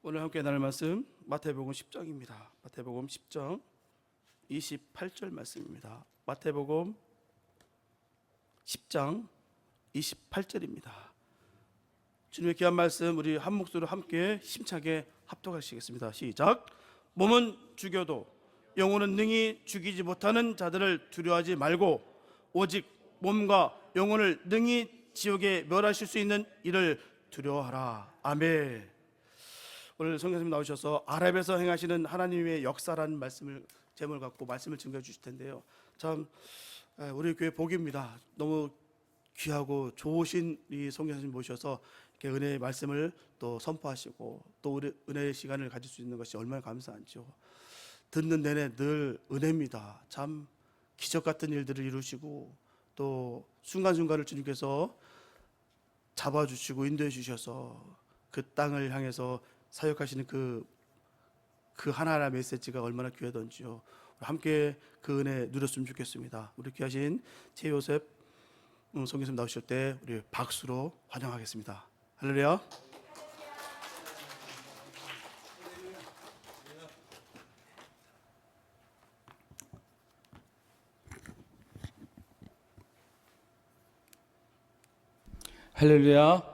오늘 함께 나눌 말씀 마태복음 10장입니다. 마태복음 10장 28절 말씀입니다. 마태복음 10장 28절입니다. 주님의 귀한 말씀 우리 한 목소리로 함께 힘차게 합독하시겠습니다. 시작. 몸은 죽여도 영혼은 능히 죽이지 못하는 자들을 두려워하지 말고 오직 몸과 영혼을 능히 지옥에 멸하실 수 있는 이를 두려워하라. 아멘. 오늘 성경님 나오셔서 아랍에서 행하시는 하나님의 역사라는 말씀을 제목을 갖고 말씀을 증거해 주실 텐데요. 참 우리 교회 복입니다. 너무 귀하고 좋으신 이 성경님 모셔서 이렇게 은혜의 말씀을 또 선포하시고 또 우리 은혜의 시간을 가질 수 있는 것이 얼마나 감사한지요. 듣는 내내 늘 은혜입니다. 참 기적 같은 일들을 이루시고 또 순간순간을 주님께서 잡아주시고 인도해 주셔서 그 땅을 향해서 사역하시는 그 하나하나 메시지가 얼마나 귀하던지요. 함께 그 은혜 누렸으면 좋겠습니다. 우리 귀하신 최요셉 성교사님 나오실 때 우리 박수로 환영하겠습니다. 할렐루야. 할렐루야.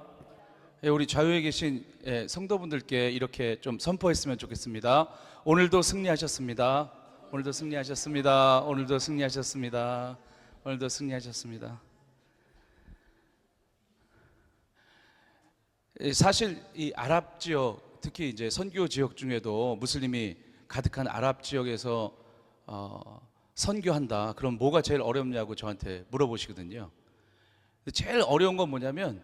우리 좌우에 계신 성도분들께 이렇게 좀 선포했으면 좋겠습니다. 오늘도 승리하셨습니다. 오늘도 승리하셨습니다. 오늘도 승리하셨습니다. 오늘도 승리하셨습니다. 사실 이 아랍 지역, 특히 이제 선교 지역 중에도 무슬림이 가득한 아랍 지역에서 선교한다. 그럼 뭐가 제일 어렵냐고 저한테 물어보시거든요. 제일 어려운 건 뭐냐면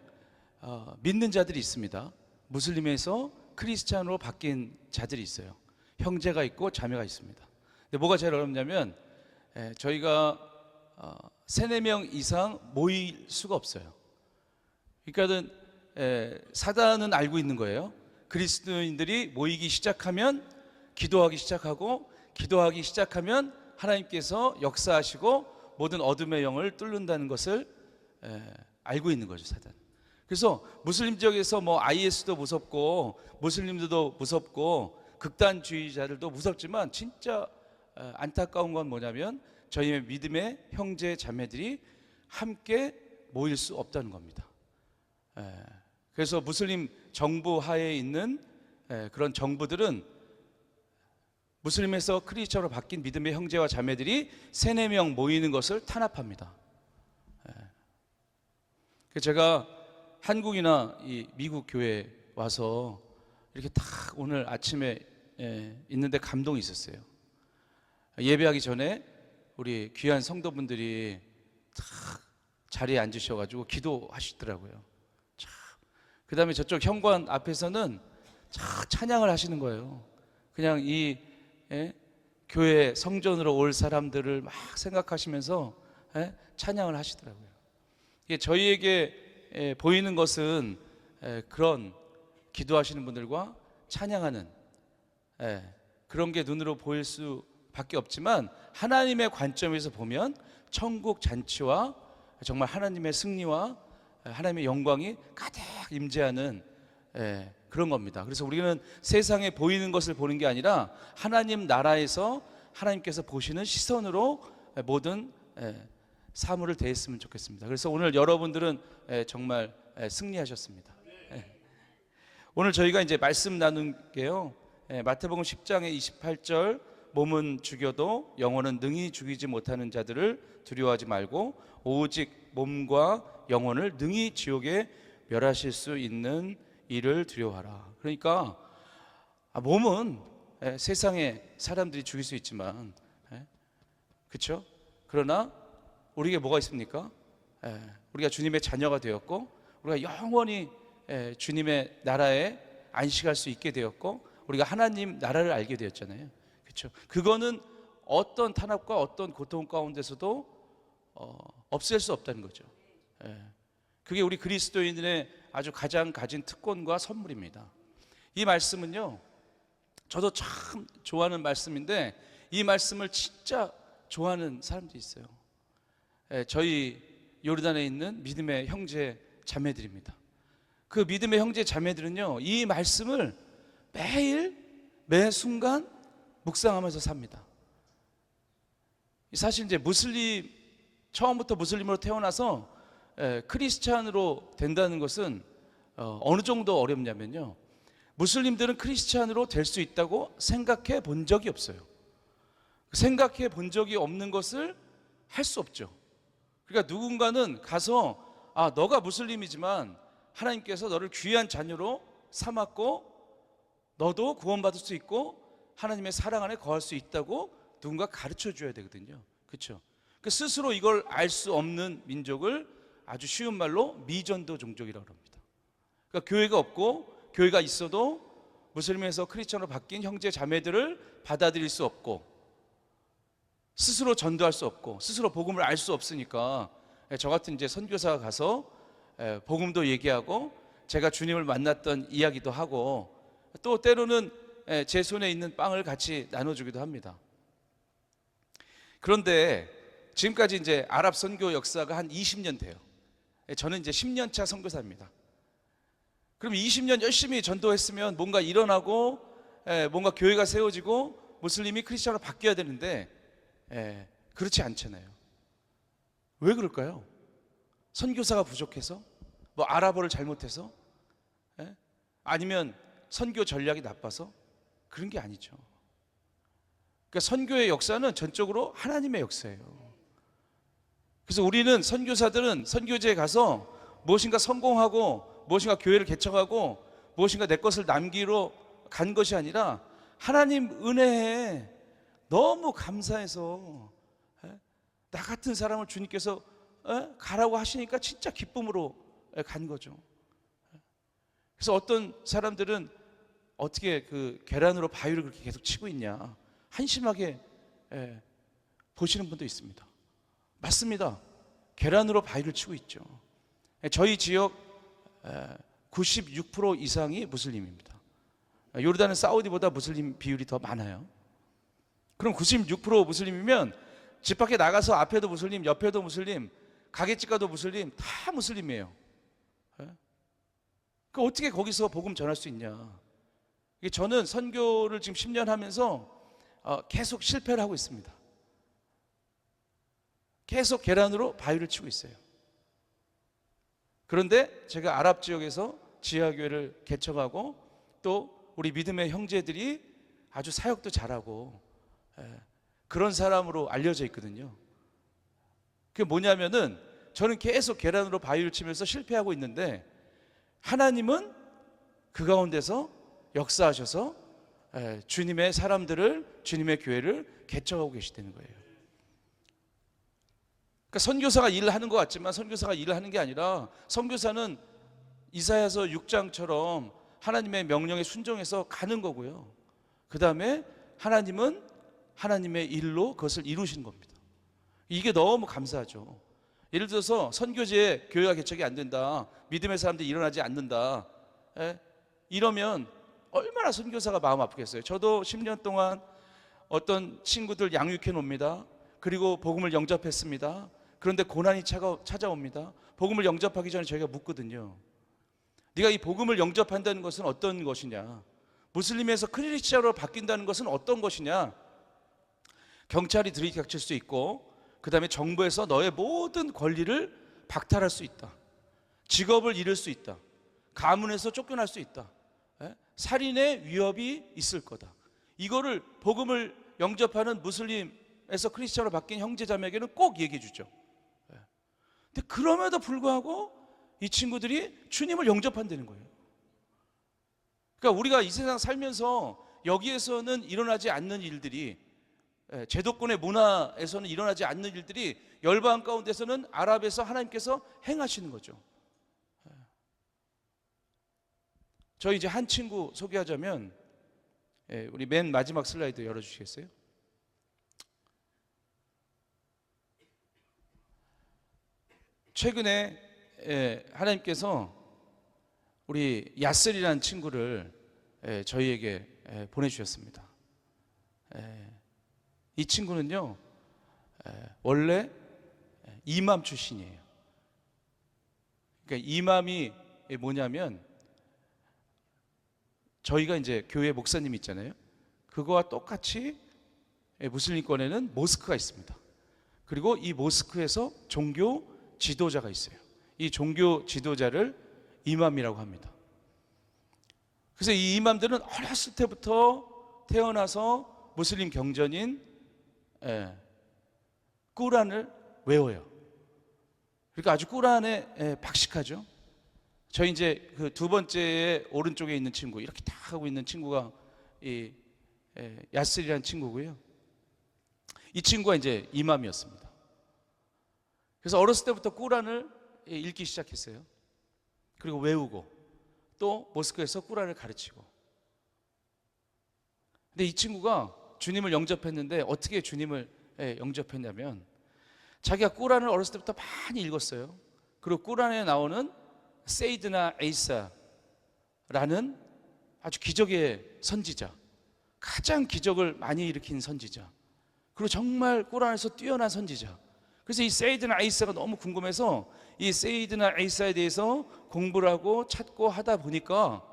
믿는 자들이 있습니다. 무슬림에서 크리스찬으로 바뀐 자들이 있어요. 형제가 있고 자매가 있습니다. 근데 뭐가 제일 어렵냐면 저희가 3-4명 이상 모일 수가 없어요. 그러니까는 사단은 알고 있는 거예요. 그리스도인들이 모이기 시작하면 기도하기 시작하고 기도하기 시작하면 하나님께서 역사하시고 모든 어둠의 영을 뚫는다는 것을 알고 있는 거죠, 사단. 그래서 무슬림 지역에서 뭐 IS도 무섭고 무슬림들도 무섭고 극단주의자들도 무섭지만 진짜 안타까운 건 뭐냐면 저희의 믿음의 형제 자매들이 함께 모일 수 없다는 겁니다. 그래서 무슬림 정부 하에 있는 그런 정부들은 무슬림에서 크리스천으로 바뀐 믿음의 형제와 자매들이 3-4명 모이는 것을 탄압합니다. 제가 한국이나 이 미국 교회에 와서 이렇게 딱 오늘 아침에 있는데 감동이 있었어요. 예배하기 전에 우리 귀한 성도분들이 딱 자리에 앉으셔가지고 기도하시더라고요. 그 다음에 저쪽 현관 앞에서는 찬양을 하시는 거예요. 그냥 이 교회 성전으로 올 사람들을 막 생각하시면서 찬양을 하시더라고요. 이게 저희에게 보이는 것은 그런 기도하시는 분들과 찬양하는 그런 게 눈으로 보일 수밖에 없지만 하나님의 관점에서 보면 천국 잔치와 정말 하나님의 승리와 하나님의 영광이 가득 임재하는 그런 겁니다. 그래서 우리는 세상에 보이는 것을 보는 게 아니라 하나님 나라에서 하나님께서 보시는 시선으로 모든 사물을 대했으면 좋겠습니다. 그래서 오늘 여러분들은 정말 승리하셨습니다. 오늘 저희가 이제 말씀 나눈 게요, 마태복음 10장의 28절, 몸은 죽여도 영혼은 능히 죽이지 못하는 자들을 두려워하지 말고 오직 몸과 영혼을 능히 지옥에 멸하실 수 있는 이를 두려워하라. 그러니까 몸은 세상에 사람들이 죽일 수 있지만, 그렇죠? 그러나 우리에게 뭐가 있습니까? 우리가 주님의 자녀가 되었고 우리가 영원히 주님의 나라에 안식할 수 있게 되었고 우리가 하나님 나라를 알게 되었잖아요. 그렇죠? 그거는 어떤 탄압과 어떤 고통 가운데서도 없앨 수 없다는 거죠. 그게 우리 그리스도인의 아주 가장 가진 특권과 선물입니다. 이 말씀은요, 저도 참 좋아하는 말씀인데 이 말씀을 진짜 좋아하는 사람들이 있어요. 저희 요르단에 있는 믿음의 형제 자매들입니다. 그 믿음의 형제 자매들은요, 이 말씀을 매일 매 순간 묵상하면서 삽니다. 사실 이제 처음부터 무슬림으로 태어나서 크리스찬으로 된다는 것은 어느 정도 어렵냐면요, 무슬림들은 크리스찬으로 될 수 있다고 생각해 본 적이 없어요. 생각해 본 적이 없는 것을 할 수 없죠. 그러니까 누군가는 가서 너가 무슬림이지만 하나님께서 너를 귀한 자녀로 삼았고 너도 구원받을 수 있고 하나님의 사랑 안에 거할 수 있다고 누군가 가르쳐 줘야 되거든요. 그렇죠? 그 스스로 이걸 알 수 없는 민족을 아주 쉬운 말로 미전도 종족이라고 합니다. 그러니까 교회가 없고 교회가 있어도 무슬림에서 크리스천으로 바뀐 형제 자매들을 받아들일 수 없고 스스로 전도할 수 없고 스스로 복음을 알 수 없으니까 저 같은 이제 선교사가 가서 복음도 얘기하고 제가 주님을 만났던 이야기도 하고 또 때로는 제 손에 있는 빵을 같이 나눠주기도 합니다. 그런데 지금까지 이제 아랍 선교 역사가 한 20년 돼요. 저는 이제 10년 차 선교사입니다. 그럼 20년 열심히 전도했으면 뭔가 일어나고 뭔가 교회가 세워지고 무슬림이 크리스천으로 바뀌어야 되는데 그렇지 않잖아요. 왜 그럴까요? 선교사가 부족해서? 뭐 아랍어를 잘못해서? 아니면 선교 전략이 나빠서? 그런 게 아니죠. 그러니까 선교의 역사는 전적으로 하나님의 역사예요. 그래서 우리는 선교사들은 선교지에 가서 무엇인가 성공하고 무엇인가 교회를 개척하고 무엇인가 내 것을 남기러 간 것이 아니라 하나님 은혜에 너무 감사해서 나 같은 사람을 주님께서 가라고 하시니까 진짜 기쁨으로 간 거죠. 그래서 어떤 사람들은 어떻게 그 계란으로 바위를 그렇게 계속 치고 있냐 한심하게 보시는 분도 있습니다. 맞습니다. 계란으로 바위를 치고 있죠. 저희 지역 96% 이상이 무슬림입니다. 요르단은 사우디보다 무슬림 비율이 더 많아요. 그럼 96% 무슬림이면 집 밖에 나가서 앞에도 무슬림, 옆에도 무슬림, 가게집 가도 무슬림, 다 무슬림이에요. 그 어떻게 거기서 복음 전할 수 있냐? 저는 선교를 지금 10년 하면서 계속 실패를 하고 있습니다. 계속 계란으로 바위를 치고 있어요. 그런데 제가 아랍 지역에서 지하교회를 개척하고 또 우리 믿음의 형제들이 아주 사역도 잘하고 그런 사람으로 알려져 있거든요. 그게 뭐냐면은 저는 계속 계란으로 바위를 치면서 실패하고 있는데 하나님은 그 가운데서 역사하셔서 주님의 사람들을, 주님의 교회를 개척하고 계시다는 거예요. 그러니까 선교사가 일을 하는 것 같지만 선교사가 일을 하는 게 아니라 선교사는 이사야서 6장처럼 하나님의 명령에 순종해서 가는 거고요. 그 다음에 하나님은 하나님의 일로 그것을 이루시는 겁니다. 이게 너무 감사하죠. 예를 들어서 선교지에 교회가 개척이 안 된다, 믿음의 사람들이 일어나지 않는다, 이러면 얼마나 선교사가 마음 아프겠어요. 저도 10년 동안 어떤 친구들 양육해 놓습니다. 그리고 복음을 영접했습니다. 그런데 고난이 찾아옵니다. 복음을 영접하기 전에 저희가 묻거든요. 네가 이 복음을 영접한다는 것은 어떤 것이냐? 무슬림에서 크리스천으로 바뀐다는 것은 어떤 것이냐? 경찰이 들이닥칠 수 있고 그 다음에 정부에서 너의 모든 권리를 박탈할 수 있다. 직업을 잃을 수 있다. 가문에서 쫓겨날 수 있다. 살인의 위협이 있을 거다. 이거를 복음을 영접하는 무슬림에서 크리스천으로 바뀐 형제자매에게는 꼭 얘기해 주죠. 근데 그럼에도 불구하고 이 친구들이 주님을 영접한다는 거예요. 그러니까 우리가 이 세상 살면서 여기에서는 일어나지 않는 일들이, 제도권의 문화에서는 일어나지 않는 일들이 열방 가운데서는 아랍에서 하나님께서 행하시는 거죠. 저희 이제 한 친구 소개하자면, 우리 맨 마지막 슬라이드 열어주시겠어요? 최근에 하나님께서 우리 야슬이라는 친구를 저희에게 보내주셨습니다. 이 친구는요 원래 이맘 출신이에요. 그러니까 이맘이 뭐냐면 저희가 이제 교회 목사님 있잖아요. 그거와 똑같이 무슬림권에는 모스크가 있습니다. 그리고 이 모스크에서 종교 지도자가 있어요. 이 종교 지도자를 이맘이라고 합니다. 그래서 이 이맘들은 어렸을 때부터 태어나서 무슬림 경전인 꾸란을 외워요. 그러니까 아주 꾸란에 박식하죠. 저희 이제 그 두 번째에 오른쪽에 있는 친구, 이렇게 딱 하고 있는 친구가 이 야스리라는 친구고요. 이 친구가 이제 이맘이었습니다. 그래서 어렸을 때부터 꾸란을 읽기 시작했어요. 그리고 외우고 또 모스크에서 꾸란을 가르치고. 근데 이 친구가 주님을 영접했는데 어떻게 주님을 영접했냐면 자기가 꾸란을 어렸을 때부터 많이 읽었어요. 그리고 꾸란에 나오는 세이드나 에이사라는 아주 기적의 선지자, 가장 기적을 많이 일으킨 선지자, 그리고 정말 꾸란에서 뛰어난 선지자. 그래서 이 세이드나 에이사가 너무 궁금해서 이 세이드나 에이사에 대해서 공부를 하고 찾고 하다 보니까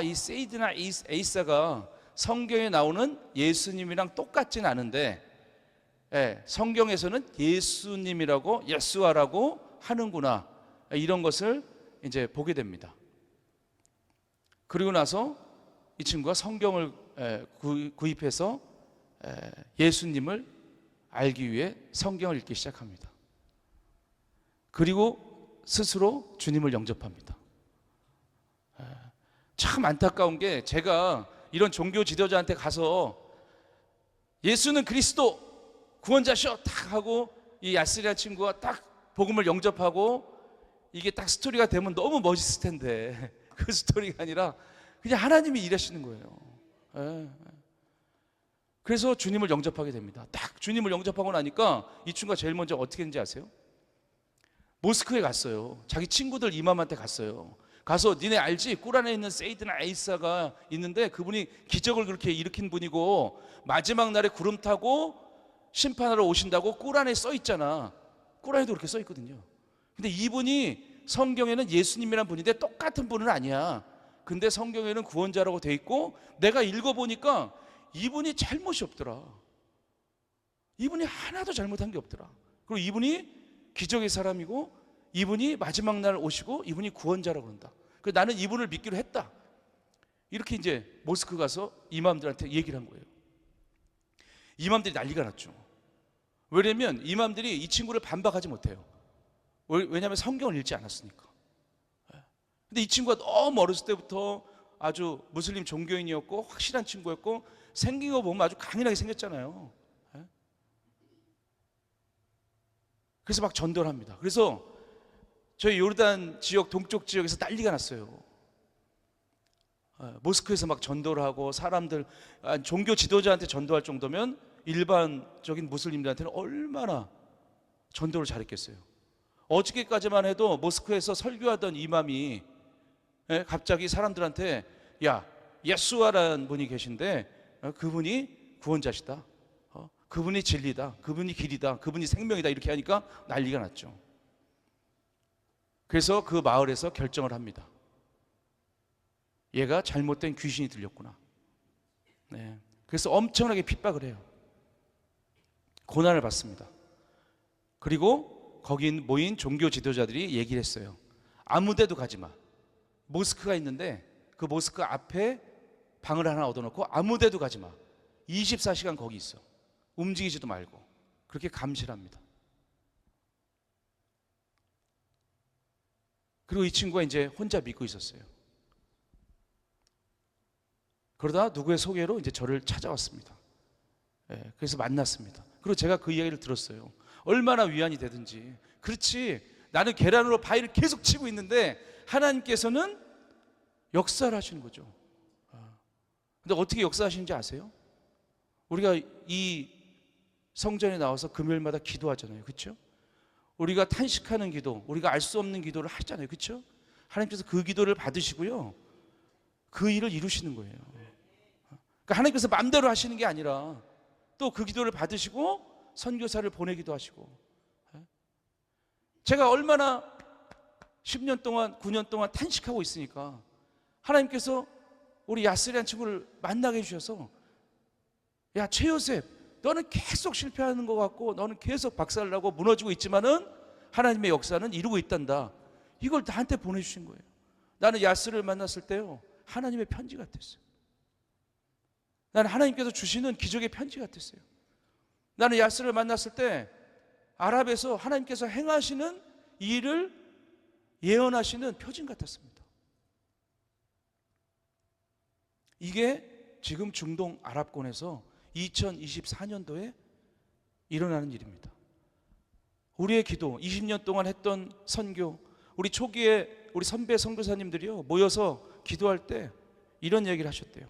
이 세이드나 에이사가 성경에 나오는 예수님이랑 똑같진 않은데 성경에서는 예수님이라고 예수아라고 하는구나, 이런 것을 이제 보게 됩니다. 그리고 나서 이 친구가 성경을 구입해서 예수님을 알기 위해 성경을 읽기 시작합니다. 그리고 스스로 주님을 영접합니다. 참 안타까운 게 제가 이런 종교 지도자한테 가서 예수는 그리스도 구원자셔 딱 하고 이 야스리아 친구가 딱 복음을 영접하고 이게 딱 스토리가 되면 너무 멋있을 텐데 그 스토리가 아니라 그냥 하나님이 일하시는 거예요. 그래서 주님을 영접하게 됩니다. 딱 주님을 영접하고 나니까 이 친구가 제일 먼저 어떻게 했는지 아세요? 모스크에 갔어요. 자기 친구들 이맘한테 갔어요. 가서 니네 알지? 꾸란에 있는 세이드나 에이사가 있는데 그분이 기적을 그렇게 일으킨 분이고 마지막 날에 구름 타고 심판하러 오신다고 꾸란에 써 있잖아. 꾸란에도 그렇게 써 있거든요. 근데 이분이 성경에는 예수님이란 분인데 똑같은 분은 아니야. 근데 성경에는 구원자라고 돼 있고 내가 읽어보니까 이분이 잘못이 없더라. 이분이 하나도 잘못한 게 없더라. 그리고 이분이 기적의 사람이고 이분이 마지막 날 오시고 이분이 구원자라고 그런다. 그래서 나는 이분을 믿기로 했다. 이렇게 이제 모스크 가서 이맘들한테 얘기를 한 거예요. 이맘들이 난리가 났죠. 왜냐면 이맘들이 이 친구를 반박하지 못해요. 왜냐하면 성경을 읽지 않았으니까. 근데 이 친구가 너무 어렸을 때부터 아주 무슬림 종교인이었고 확실한 친구였고 생긴 거 보면 아주 강인하게 생겼잖아요. 그래서 막 전도를 합니다. 그래서 저희 요르단 지역 동쪽 지역에서 난리가 났어요. 모스크에서 막 전도를 하고 사람들, 종교 지도자한테 전도할 정도면 일반적인 무슬림들한테는 얼마나 전도를 잘했겠어요. 어저께까지만 해도 모스크에서 설교하던 이맘이 갑자기 사람들한테 야, 예수아라는 분이 계신데 그분이 구원자시다, 그분이 진리다, 그분이 길이다, 그분이 생명이다, 이렇게 하니까 난리가 났죠. 그래서 그 마을에서 결정을 합니다. 얘가 잘못된 귀신이 들렸구나. 그래서 엄청나게 핍박을 해요. 고난을 받습니다. 그리고 거기 모인 종교 지도자들이 얘기를 했어요. 아무 데도 가지 마. 모스크가 있는데 그 모스크 앞에 방을 하나 얻어놓고 아무 데도 가지 마. 24시간 거기 있어. 움직이지도 말고. 그렇게 감시를 합니다. 그리고 이 친구가 이제 혼자 믿고 있었어요. 그러다 누구의 소개로 이제 저를 찾아왔습니다. 그래서 만났습니다. 그리고 제가 그 이야기를 들었어요. 얼마나 위안이 되든지. 그렇지, 나는 계란으로 바위를 계속 치고 있는데 하나님께서는 역사를 하시는 거죠. 근데 어떻게 역사하시는지 아세요? 우리가 이 성전에 나와서 금요일마다 기도하잖아요. 그렇죠? 우리가 탄식하는 기도, 우리가 알 수 없는 기도를 하잖아요. 그렇죠? 하나님께서 그 기도를 받으시고요, 그 일을 이루시는 거예요. 그러니까 하나님께서 마음대로 하시는 게 아니라 또 그 기도를 받으시고 선교사를 보내기도 하시고. 제가 얼마나 10년 동안 9년 동안 탄식하고 있으니까 하나님께서 우리 야스리한 친구를 만나게 해주셔서, 야 최요셉, 너는 계속 실패하는 것 같고 너는 계속 박살나고 무너지고 있지만은 하나님의 역사는 이루고 있단다. 이걸 나한테 보내주신 거예요. 나는 야스를 만났을 때요, 하나님의 편지 같았어요. 나는 하나님께서 주시는 기적의 편지 같았어요. 나는 야스를 만났을 때 아랍에서 하나님께서 행하시는 일을 예언하시는 표징 같았습니다. 이게 지금 중동 아랍권에서 2024년도에 일어나는 일입니다. 우리의 기도, 20년 동안 했던 선교, 우리 초기에 우리 선배 선교사님들이요 모여서 기도할 때 이런 얘기를 하셨대요.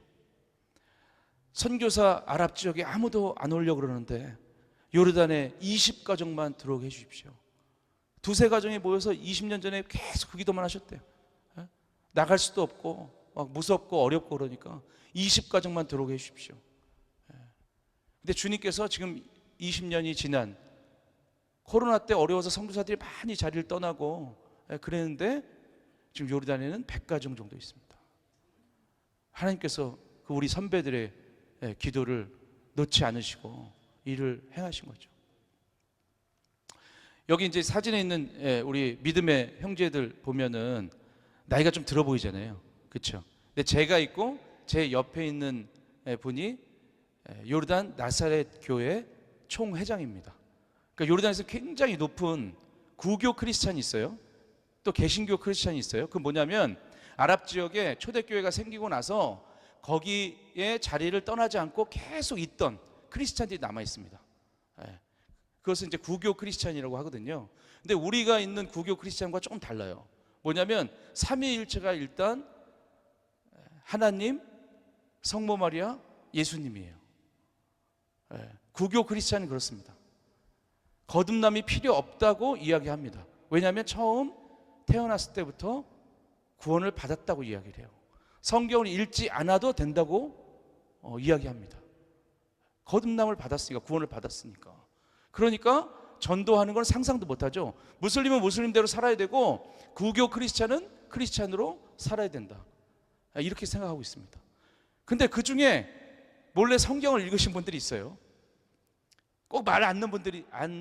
선교사 아랍 지역에 아무도 안 오려고 그러는데 요르단에 20가정만 들어오게 해주십시오. 두세 가정이 모여서 20년 전에 계속 그 기도만 하셨대요. 나갈 수도 없고 막 무섭고 어렵고 그러니까 20가정만 들어오게 해주십시오. 근데 주님께서 지금 20년이 지난 코로나 때 어려워서 선교사들이 많이 자리를 떠나고 그랬는데 지금 요르단에는 100가정 정도 있습니다. 하나님께서 그 우리 선배들의 기도를 놓지 않으시고 일을 행하신 거죠. 여기 이제 사진에 있는 우리 믿음의 형제들 보면은 나이가 좀 들어 보이잖아요. 그렇죠? 근데 제가 있고 제 옆에 있는 분이 요르단 나사렛 교회 총회장입니다. 그러니까 요르단에서 굉장히 높은 구교 크리스찬이 있어요. 또 개신교 크리스찬이 있어요. 그 뭐냐면 아랍 지역에 초대교회가 생기고 나서 거기에 자리를 떠나지 않고 계속 있던 크리스찬들이 남아 있습니다. 그것은 이제 구교 크리스찬이라고 하거든요. 근데 우리가 있는 구교 크리스찬과 조금 달라요. 뭐냐면 삼위일체가 일단 하나님, 성모 마리아, 예수님이에요. 구교 크리스찬은 그렇습니다. 거듭남이 필요 없다고 이야기합니다. 왜냐하면 처음 태어났을 때부터 구원을 받았다고 이야기를 해요. 성경을 읽지 않아도 된다고 이야기합니다. 거듭남을 받았으니까, 구원을 받았으니까. 그러니까 전도하는 건 상상도 못하죠. 무슬림은 무슬림대로 살아야 되고 구교 크리스찬은 크리스찬으로 살아야 된다, 이렇게 생각하고 있습니다. 근데 그 중에 몰래 성경을 읽으신 분들이 있어요. 꼭 말 안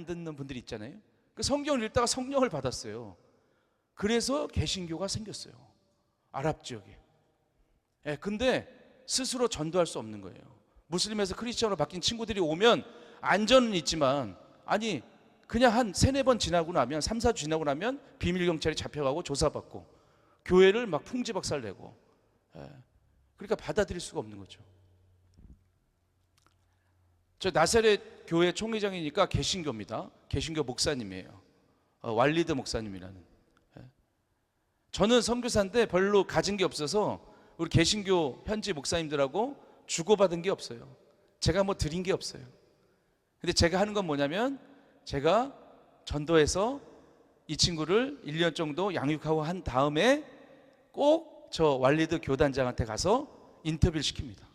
듣는 분들이 있잖아요. 그 성경을 읽다가 성령을 받았어요. 그래서 개신교가 생겼어요, 아랍 지역에. 근데 스스로 전도할 수 없는 거예요. 무슬림에서 크리스천으로 바뀐 친구들이 오면 안전은 있지만, 아니 그냥 한 3-4번 지나고 나면, 3-4주 지나고 나면 비밀경찰이 잡혀가고 조사받고 교회를 막 풍지박살 내고, 그러니까 받아들일 수가 없는 거죠. 저 나사렛 교회 총회장이니까 개신교입니다. 개신교 목사님이에요. 왈리드 목사님이라는. 저는 선교사인데 별로 가진 게 없어서 우리 개신교 현지 목사님들하고 주고받은 게 없어요. 제가 뭐 드린 게 없어요. 근데 제가 하는 건 뭐냐면, 제가 전도해서 이 친구를 1년 정도 양육하고 한 다음에 꼭 저 왈리드 교단장한테 가서 인터뷰를 시킵니다.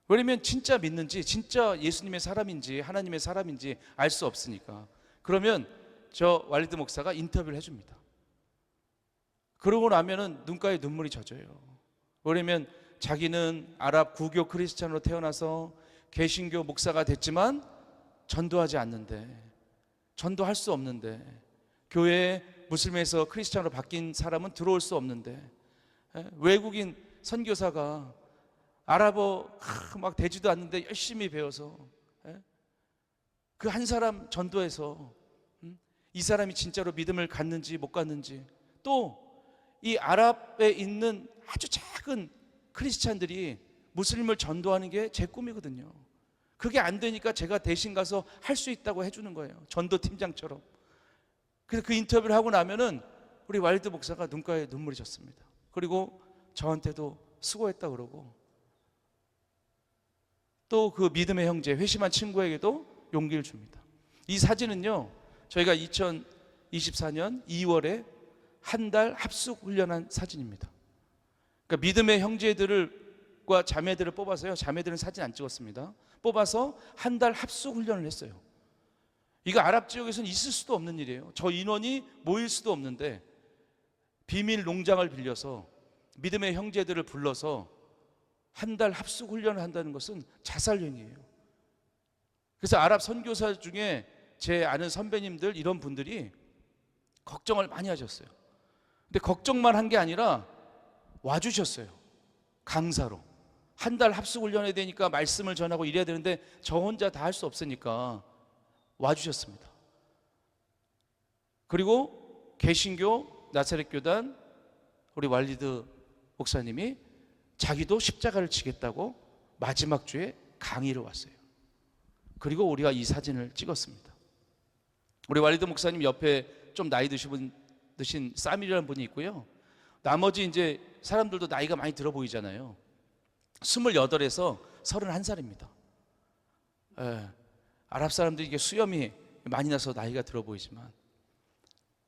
왜냐면 진짜 믿는지, 진짜 예수님의 사람인지 하나님의 사람인지 알 수 없으니까. 그러면 저 왈리드 목사가 인터뷰를 해줍니다. 그러고 나면은 눈가에 눈물이 젖어요. 왜냐면 자기는 아랍 구교 크리스찬으로 태어나서 개신교 목사가 됐지만 전도하지 않는데, 전도할 수 없는데, 교회에 무슬림에서 크리스찬으로 바뀐 사람은 들어올 수 없는데, 외국인 선교사가 아랍어 막 되지도 않는데 열심히 배워서 그 한 사람 전도해서 이 사람이 진짜로 믿음을 갖는지 못 갖는지, 또 이 아랍에 있는 아주 작은 크리스찬들이 무슬림을 전도하는 게 제 꿈이거든요. 그게 안 되니까 제가 대신 가서 할 수 있다고 해주는 거예요, 전도 팀장처럼. 그래서 그 인터뷰를 하고 나면은 우리 왈리드 목사가 눈가에 눈물이 졌습니다. 그리고 저한테도 수고했다 그러고, 또 그 믿음의 형제, 회심한 친구에게도 용기를 줍니다. 이 사진은요, 저희가 2024년 2월에 한 달 합숙 훈련한 사진입니다. 그러니까 믿음의 형제들과 자매들을 뽑아서요, 자매들은 사진 안 찍었습니다. 뽑아서 한 달 합숙 훈련을 했어요. 이거 아랍 지역에서는 있을 수도 없는 일이에요. 저 인원이 모일 수도 없는데 비밀 농장을 빌려서 믿음의 형제들을 불러서 한 달 합숙 훈련을 한다는 것은 자살행위예요. 그래서 아랍 선교사 중에 제 아는 선배님들 이런 분들이 걱정을 많이 하셨어요. 근데 걱정만 한 게 아니라 와주셨어요. 강사로. 한 달 합숙 훈련해야 되니까 말씀을 전하고 이래야 되는데 저 혼자 다 할 수 없으니까 와주셨습니다. 그리고 개신교 나사렛 교단 우리 왈리드 목사님이 자기도 십자가를 지겠다고 마지막 주에 강의를 왔어요. 그리고 우리가 이 사진을 찍었습니다. 우리 왈리드 목사님 옆에 좀 나이 드신 사밀이라는 분이 있고요. 나머지 이제 사람들도 나이가 많이 들어 보이잖아요. 28에서 31살입니다. 아랍 사람들이 이게 수염이 많이 나서 나이가 들어 보이지만,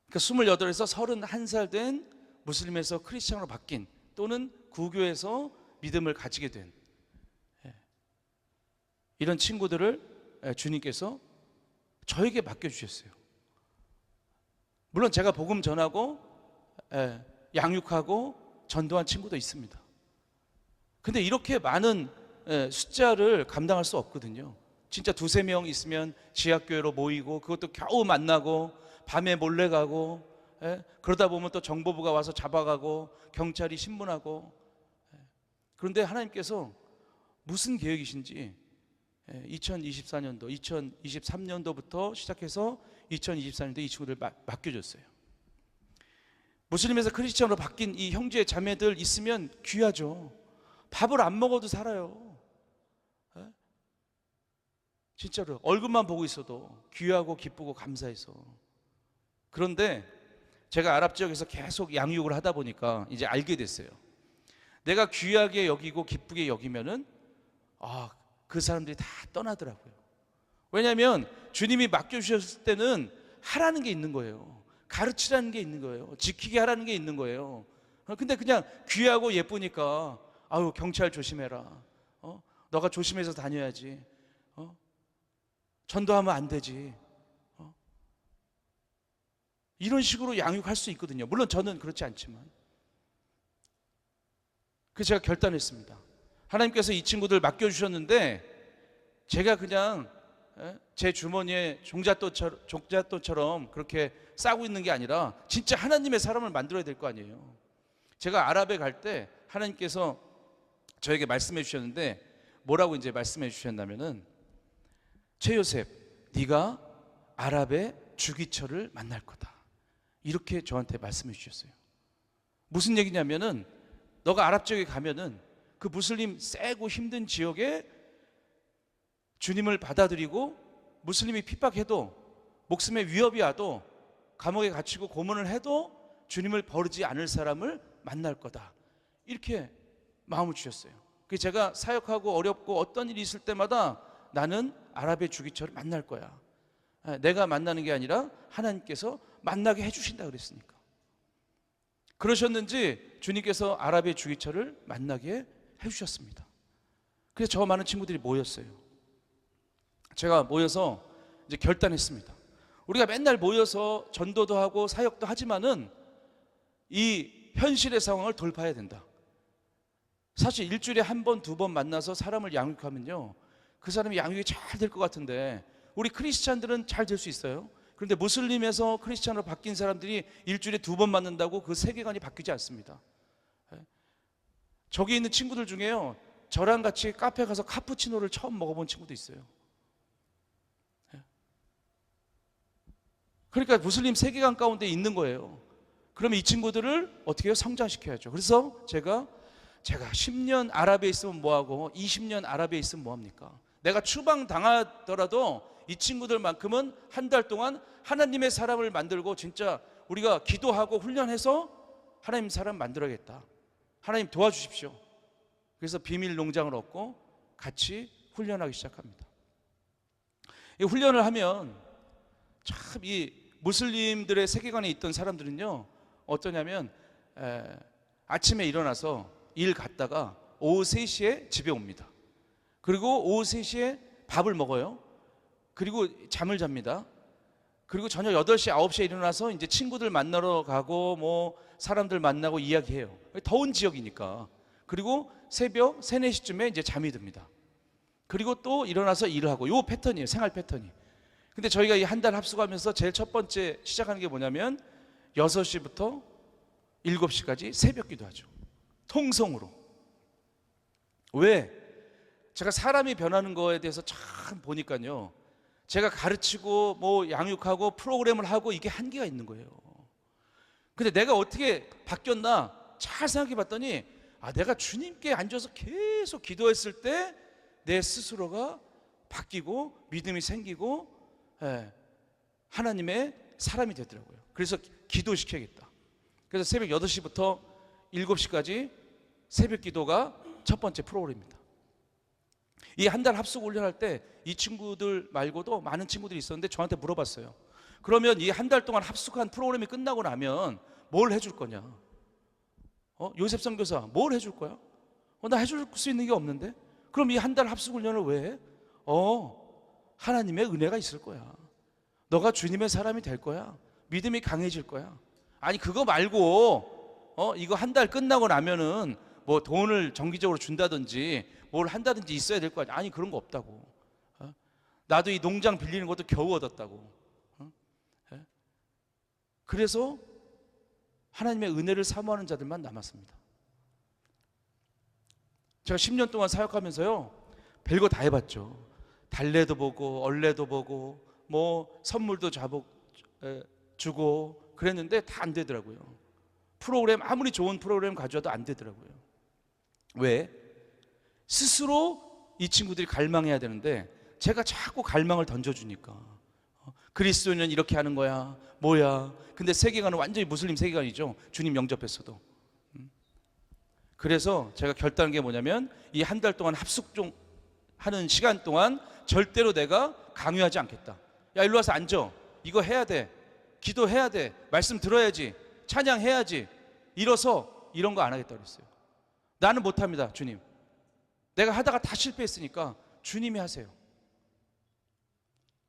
그러니까 28에서 31살 된 무슬림에서 크리스찬으로 바뀐 또는 구교에서 믿음을 가지게 된 이런 친구들을 주님께서 저에게 맡겨주셨어요. 물론 제가 복음 전하고 양육하고 전도한 친구도 있습니다. 근데 이렇게 많은 숫자를 감당할 수 없거든요. 진짜 2-3명 있으면 지하교회로 모이고 그것도 겨우 만나고 밤에 몰래 가고 그러다 보면 또 정보부가 와서 잡아가고 경찰이 신문하고. 그런데 하나님께서 무슨 계획이신지 2024년도, 2023년도부터 시작해서 2024년도 이 친구들 맡겨줬어요. 무슬림에서 크리스천으로 바뀐 이 형제 자매들 있으면 귀하죠. 밥을 안 먹어도 살아요. 진짜로 얼굴만 보고 있어도 귀하고 기쁘고 감사해서. 그런데 제가 아랍 지역에서 계속 양육을 하다 보니까 이제 알게 됐어요. 내가 귀하게 여기고 기쁘게 여기면은 그 사람들이 다 떠나더라고요. 왜냐하면 주님이 맡겨주셨을 때는 하라는 게 있는 거예요. 가르치라는 게 있는 거예요. 지키게 하라는 게 있는 거예요. 근데 그냥 귀하고 예쁘니까 아유 경찰 조심해라. 너가 조심해서 다녀야지. 전도하면 안 되지. 이런 식으로 양육할 수 있거든요. 물론 저는 그렇지 않지만. 그래서 제가 결단했습니다. 하나님께서 이 친구들 맡겨주셨는데 제가 그냥 제 주머니에 종잣돈처럼 그렇게 싸고 있는 게 아니라 진짜 하나님의 사람을 만들어야 될 거 아니에요. 제가 아랍에 갈 때 하나님께서 저에게 말씀해 주셨는데 뭐라고 이제 말씀해 주셨냐면은 최요셉, 네가 아랍의 주기철을 만날 거다. 이렇게 저한테 말씀해 주셨어요. 무슨 얘기냐면은 너가 아랍 지역에 가면은 그 무슬림 세고 힘든 지역에 주님을 받아들이고 무슬림이 핍박해도 목숨의 위협이 와도 감옥에 갇히고 고문을 해도 주님을 버리지 않을 사람을 만날 거다. 이렇게 마음을 주셨어요. 그래서 제가 사역하고 어렵고 어떤 일이 있을 때마다 나는 아랍의 주기철을 만날 거야. 내가 만나는 게 아니라 하나님께서 만나게 해주신다 그랬으니까. 그러셨는지 주님께서 아랍의 주기철을 만나게 해주셨습니다. 그래서 저 많은 친구들이 모였어요. 제가 모여서 이제 결단했습니다. 우리가 맨날 모여서 전도도 하고 사역도 하지만은 이 현실의 상황을 돌파해야 된다. 사실 일주일에 1번, 2번 만나서 사람을 양육하면요, 그 사람이 양육이 잘 될 것 같은데 우리 크리스찬들은 잘 될 수 있어요. 그런데 무슬림에서 크리스찬으로 바뀐 사람들이 일주일에 2번 만난다고 그 세계관이 바뀌지 않습니다. 저기 있는 친구들 중에요, 저랑 같이 카페 가서 카푸치노를 처음 먹어본 친구도 있어요. 그러니까 무슬림 세계관 가운데 있는 거예요. 그러면 이 친구들을 어떻게 해요? 성장시켜야죠. 그래서 제가 10년 아랍에 있으면 뭐하고 20년 아랍에 있으면 뭐합니까? 내가 추방당하더라도 이 친구들만큼은 한 달 동안 하나님의 사람을 만들고 진짜 우리가 기도하고 훈련해서 하나님 사람 만들어야겠다. 하나님 도와주십시오. 그래서 비밀 농장을 얻고 같이 훈련하기 시작합니다. 이 훈련을 하면 참 이 무슬림들의 세계관에 있던 사람들은요 어떠냐면 아침에 일어나서 일 갔다가 오후 3시에 집에 옵니다. 그리고 오후 3시에 밥을 먹어요. 그리고 잠을 잡니다. 그리고 저녁 8시, 9시에 일어나서 이제 친구들 만나러 가고 뭐 사람들 만나고 이야기해요. 더운 지역이니까. 그리고 새벽 3, 4시쯤에 이제 잠이 듭니다. 그리고 또 일어나서 일을 하고, 요 패턴이에요. 생활 패턴이. 근데 저희가 이 한 달 합숙하면서 제일 첫 번째 시작하는 게 뭐냐면 6시부터 7시까지 새벽 기도하죠. 통성으로. 왜? 제가 사람이 변하는 거에 대해서 참 보니까요, 제가 가르치고 뭐 양육하고 프로그램을 하고 이게 한계가 있는 거예요. 근데 내가 어떻게 바뀌었나 잘 생각해 봤더니, 내가 주님께 앉아서 계속 기도했을 때 내 스스로가 바뀌고 믿음이 생기고, 하나님의 사람이 되더라고요. 그래서 기도시켜야겠다. 그래서 새벽 8시부터 7시까지 새벽 기도가 첫 번째 프로그램입니다. 이 한 달 합숙 훈련할 때 이 친구들 말고도 많은 친구들이 있었는데 저한테 물어봤어요. 그러면 이 한 달 동안 합숙한 프로그램이 끝나고 나면 뭘 해줄 거냐? 요셉 선교사 뭘 해줄 거야? 나 해줄 수 있는 게 없는데? 그럼 이 한 달 합숙 훈련을 왜 해? 하나님의 은혜가 있을 거야. 너가 주님의 사람이 될 거야. 믿음이 강해질 거야. 아니 그거 말고 이거 한 달 끝나고 나면은 뭐 돈을 정기적으로 준다든지 뭘 한다든지 있어야 될 거 아니야. 아니 그런 거 없다고. 나도 이 농장 빌리는 것도 겨우 얻었다고. 그래서 하나님의 은혜를 사모하는 자들만 남았습니다. 제가 10년 동안 사역하면서요, 별거 다 해봤죠. 달래도 보고 얼레도 보고 뭐 선물도 주고 그랬는데 다 안 되더라고요. 프로그램 아무리 좋은 프로그램 가져와도 안 되더라고요. 왜? 스스로 이 친구들이 갈망해야 되는데 제가 자꾸 갈망을 던져주니까, 그리스도인은 이렇게 하는 거야 뭐야. 근데 세계관은 완전히 무슬림 세계관이죠. 주님 영접했어도. 그래서 제가 결단한 게 뭐냐면 이 한 달 동안 합숙 좀 하는 시간 동안 절대로 내가 강요하지 않겠다. 야 일로 와서 앉아, 이거 해야 돼, 기도해야 돼, 말씀 들어야지, 찬양해야지, 일어서, 이런 거 안 하겠다 그랬어요. 나는 못합니다. 주님, 내가 하다가 다 실패했으니까 주님이 하세요.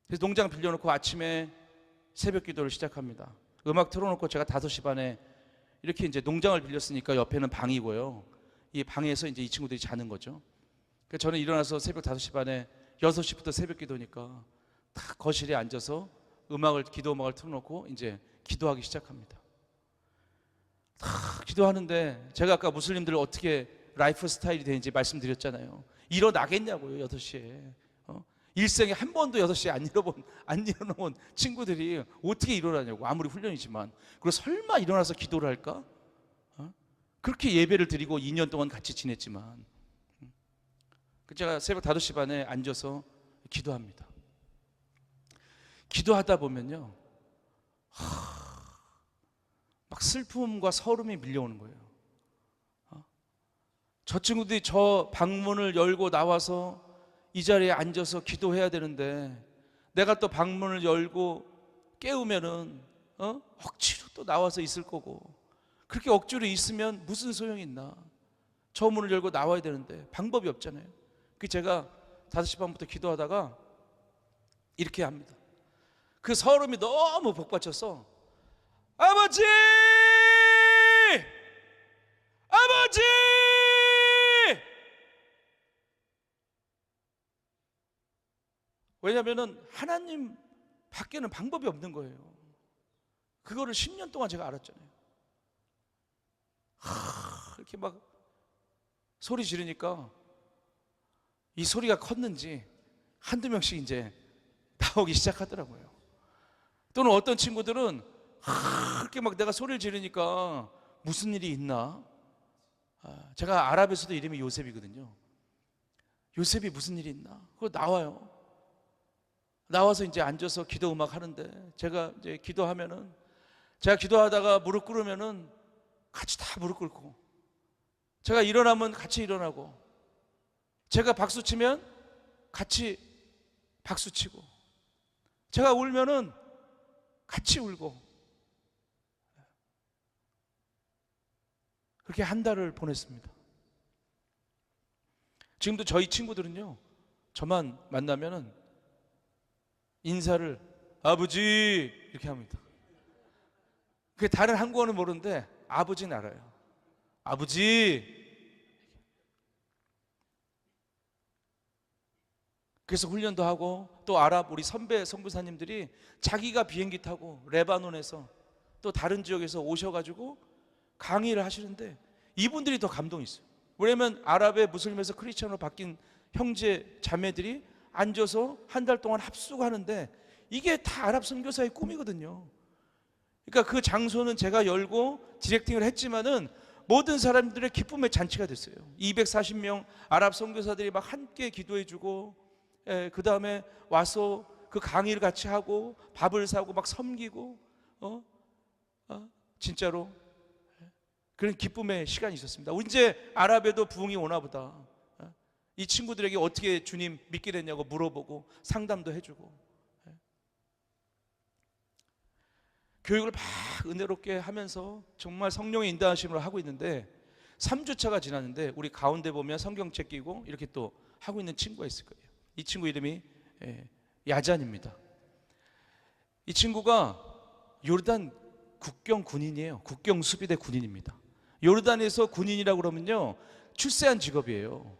그래서 농장 빌려놓고 아침에 새벽 기도를 시작합니다. 음악 틀어놓고 제가 5시 반에 이렇게 이제 농장을 빌렸으니까 옆에는 방이고요. 이 방에서 이제 이 친구들이 자는 거죠. 그래서 저는 일어나서 새벽 5시 반에 6시부터 새벽 기도니까 다 거실에 앉아서 기도 음악을 틀어놓고 이제 기도하기 시작합니다. 다 기도하는데 제가 아까 무슬림들 어떻게 라이프 스타일이 되는지 말씀드렸잖아요. 일어나겠냐고요, 8시에. 일생에 한 번도 6시에 안 일어나본 친구들이 어떻게 일어나냐고, 아무리 훈련이지만. 그리고 설마 일어나서 기도를 할까? 그렇게 예배를 드리고 2년 동안 같이 지냈지만. 제가 새벽 5시 반에 앉아서 기도합니다. 기도하다 보면요, 막 슬픔과 서름이 밀려오는 거예요. 저 친구들이 저 방문을 열고 나와서 이 자리에 앉아서 기도해야 되는데 내가 또 방문을 열고 깨우면은 억지로 또 나와서 있을 거고, 그렇게 억지로 있으면 무슨 소용이 있나. 저 문을 열고 나와야 되는데 방법이 없잖아요. 그 제가 5시 반부터 기도하다가 이렇게 합니다. 그 서름이 너무 복받쳐서 아버지! 아버지! 왜냐하면 하나님 밖에는 방법이 없는 거예요. 그거를 10년 동안 제가 알았잖아요. 이렇게 막 소리 지르니까 이 소리가 컸는지 한두 명씩 이제 나오기 시작하더라고요. 또는 어떤 친구들은 이렇게 막 내가 소리를 지르니까 무슨 일이 있나? 제가 아랍에서도 이름이 요셉이거든요. 요셉이 무슨 일이 있나? 그거 나와요. 나와서 이제 앉아서 기도 음악 하는데 제가 이제 기도하면은, 제가 기도하다가 무릎 꿇으면은 같이 다 무릎 꿇고, 제가 일어나면 같이 일어나고, 제가 박수 치면 같이 박수 치고, 제가 울면은 같이 울고, 그렇게 한 달을 보냈습니다. 지금도 저희 친구들은요, 저만 만나면은 인사를 아버지 이렇게 합니다. 그 다른 한국어는 모르는데 아버지는 알아요. 아버지. 그래서 훈련도 하고, 또 아랍 우리 선배 선교사님들이 자기가 비행기 타고 레바논에서 또 다른 지역에서 오셔가지고 강의를 하시는데 이분들이 더 감동이 있어요. 왜냐면 아랍의 무슬림에서 크리스천으로 바뀐 형제 자매들이 앉아서 한 달 동안 합숙하는데 이게 다 아랍 선교사의 꿈이거든요. 그러니까 그 장소는 제가 열고 디렉팅을 했지만은 모든 사람들의 기쁨의 잔치가 됐어요. 240명 아랍 선교사들이 막 함께 기도해주고, 그 다음에 와서 그 강의를 같이 하고 밥을 사고 막 섬기고, 진짜로 그런 기쁨의 시간이 있었습니다. 이제 아랍에도 부흥이 오나 보다. 이 친구들에게 어떻게 주님 믿게 됐냐고 물어보고 상담도 해주고, 교육을 막 은혜롭게 하면서 정말 성령의 인도하심으로 하고 있는데 3주차가 지났는데 우리 가운데 보면 성경책 끼고 이렇게 또 하고 있는 친구가 있을 거예요. 이 친구 이름이 야잔입니다. 이 친구가 요르단 국경 군인이에요. 국경 수비대 군인입니다. 요르단에서 군인이라고 그러면요, 출세한 직업이에요.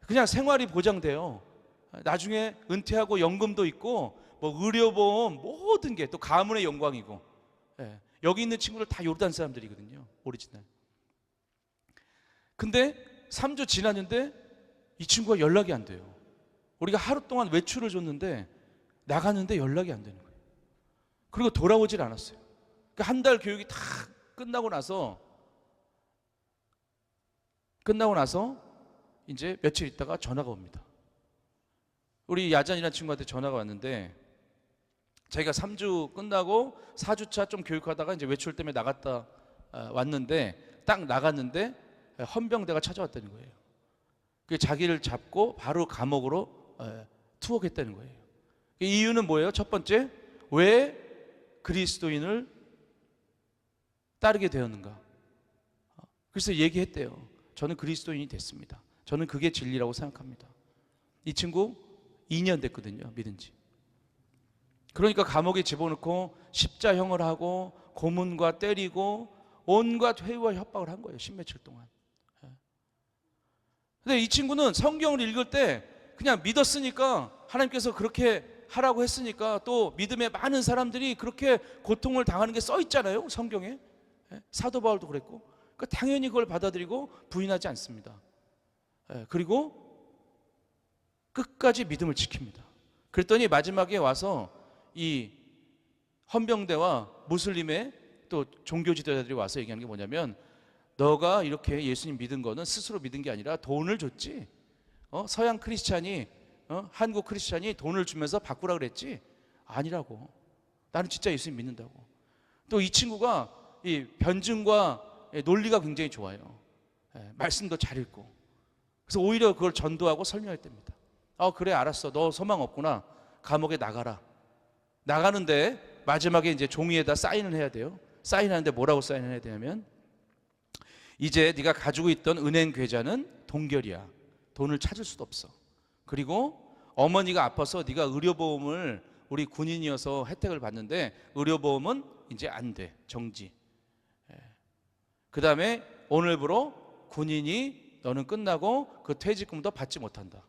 그냥 생활이 보장돼요. 나중에 은퇴하고 연금도 있고 뭐 의료보험 모든 게 또 가문의 영광이고. 여기 있는 친구들 다 요르단 사람들이거든요, 오리지널. 근데 3주 지났는데 이 친구가 연락이 안 돼요. 우리가 하루 동안 외출을 줬는데 나갔는데 연락이 안 되는 거예요. 그리고 돌아오질 않았어요. 그러니까 한 달 교육이 다 끝나고 나서 이제 며칠 있다가 전화가 옵니다. 우리 야잔이라는 친구한테 전화가 왔는데 자기가 3주 끝나고 4주차 좀 교육하다가 이제 외출 때문에 나갔다 왔는데 딱 나갔는데 헌병대가 찾아왔다는 거예요. 그 자기를 잡고 바로 감옥으로 투옥했다는 거예요. 이유는 뭐예요? 첫 번째, 왜 그리스도인을 따르게 되었는가? 그래서 얘기했대요. 저는 그리스도인이 됐습니다. 저는 그게 진리라고 생각합니다. 이 친구 2년 됐거든요, 믿은 지. 그러니까 감옥에 집어넣고 십자형을 하고 고문과 때리고 온갖 회유와 협박을 한 거예요, 10며칠 동안. 근데 이 친구는 성경을 읽을 때 그냥 믿었으니까, 하나님께서 그렇게 하라고 했으니까, 또 믿음의 많은 사람들이 그렇게 고통을 당하는 게 써 있잖아요, 성경에. 사도 바울도 그랬고. 그러니까 당연히 그걸 받아들이고 부인하지 않습니다. 그리고 끝까지 믿음을 지킵니다. 그랬더니 마지막에 와서 이 헌병대와 무슬림의 또 종교 지도자들이 와서 얘기하는 게 뭐냐면, 너가 이렇게 예수님 믿은 거는 스스로 믿은 게 아니라 돈을 줬지. 서양 크리스찬이, 한국 크리스찬이 돈을 주면서 바꾸라 그랬지? 아니라고. 나는 진짜 예수님 믿는다고. 또 이 친구가 이 변증과 논리가 굉장히 좋아요. 말씀도 잘 읽고. 그래서 오히려 그걸 전도하고 설명했답니다. 그래, 알았어. 너 소망 없구나. 감옥에 나가라. 나가는데 마지막에 이제 종이에다 사인을 해야 돼요. 사인하는데 뭐라고 사인을 해야 되냐면, 이제 네가 가지고 있던 은행 계좌는 동결이야. 돈을 찾을 수도 없어. 그리고 어머니가 아파서 네가 의료보험을, 우리 군인이어서 혜택을 받는데 의료보험은 이제 안 돼. 정지. 그 다음에 오늘부로 군인이 너는 끝나고 그 퇴직금도 받지 못한다.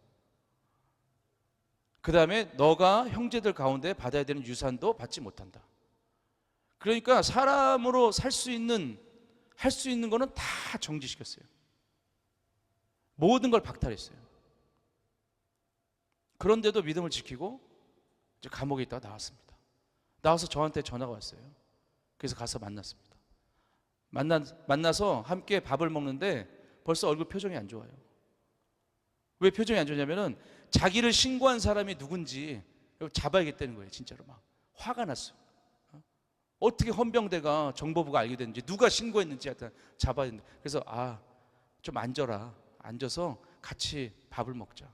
그 다음에 너가 형제들 가운데 받아야 되는 유산도 받지 못한다. 그러니까 사람으로 살 수 있는, 할 수 있는 거는 다 정지시켰어요. 모든 걸 박탈했어요. 그런데도 믿음을 지키고 이제 감옥에 있다가 나왔습니다. 나와서 저한테 전화가 왔어요. 그래서 가서 만났습니다. 만나서 함께 밥을 먹는데 벌써 얼굴 표정이 안 좋아요. 왜 표정이 안 좋냐면은 자기를 신고한 사람이 누군지 잡아야겠다는 거예요. 진짜로 막 화가 났어요. 어떻게 헌병대가 정보부가 알게 됐는지, 누가 신고했는지 하여튼 잡아야 된다. 그래서 좀 앉아라. 앉아서 같이 밥을 먹자.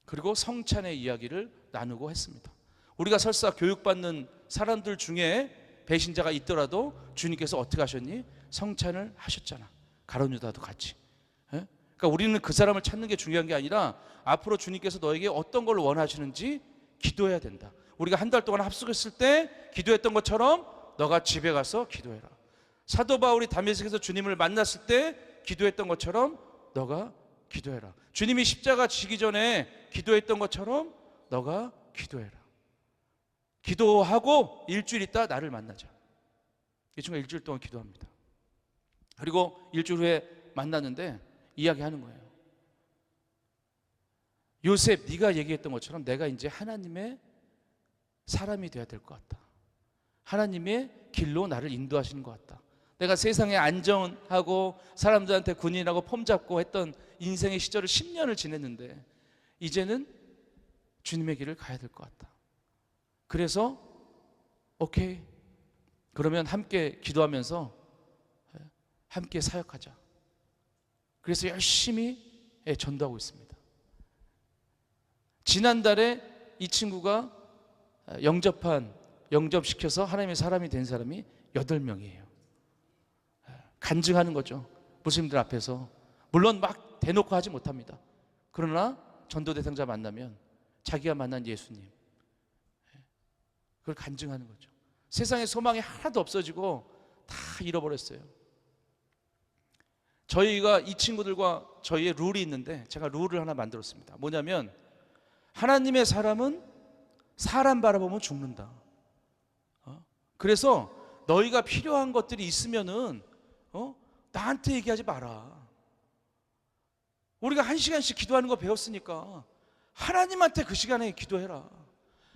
그리고 성찬의 이야기를 나누고 했습니다. 우리가 설사 교육받는 사람들 중에 배신자가 있더라도 주님께서 어떻게 하셨니? 성찬을 하셨잖아. 가룟 유다도 같이. 그러니까 우리는 그 사람을 찾는 게 중요한 게 아니라 앞으로 주님께서 너에게 어떤 걸 원하시는지 기도해야 된다. 우리가 한 달 동안 합숙했을 때 기도했던 것처럼 너가 집에 가서 기도해라. 사도 바울이 다메섹에서 주님을 만났을 때 기도했던 것처럼 너가 기도해라. 주님이 십자가 지기 전에 기도했던 것처럼 너가 기도해라. 기도하고 일주일 있다 나를 만나자. 이 친구가 일주일 동안 기도합니다. 그리고 일주일 후에 만났는데 이야기하는 거예요. 요셉, 네가 얘기했던 것처럼 내가 이제 하나님의 사람이 되어야 될 것 같다. 하나님의 길로 나를 인도하시는 것 같다. 내가 세상에 안전하고 사람들한테 군인하고 폼잡고 했던 인생의 시절을 10년을 지냈는데 이제는 주님의 길을 가야 될 것 같다. 그래서 오케이, 그러면 함께 기도하면서 함께 사역하자. 그래서 열심히 전도하고 있습니다. 지난달에 이 친구가 영접시켜서 하나님의 사람이 된 사람이 8명이에요. 간증하는 거죠. 무슬림들 앞에서. 물론 막 대놓고 하지 못합니다. 그러나 전도 대상자 만나면 자기가 만난 예수님, 그걸 간증하는 거죠. 세상에 소망이 하나도 없어지고 다 잃어버렸어요. 저희가 이 친구들과 저희의 룰이 있는데 제가 룰을 하나 만들었습니다. 뭐냐면 하나님의 사람은 사람 바라보면 죽는다. 그래서 너희가 필요한 것들이 있으면은 나한테 얘기하지 마라. 우리가 1시간씩 기도하는 거 배웠으니까 하나님한테 그 시간에 기도해라.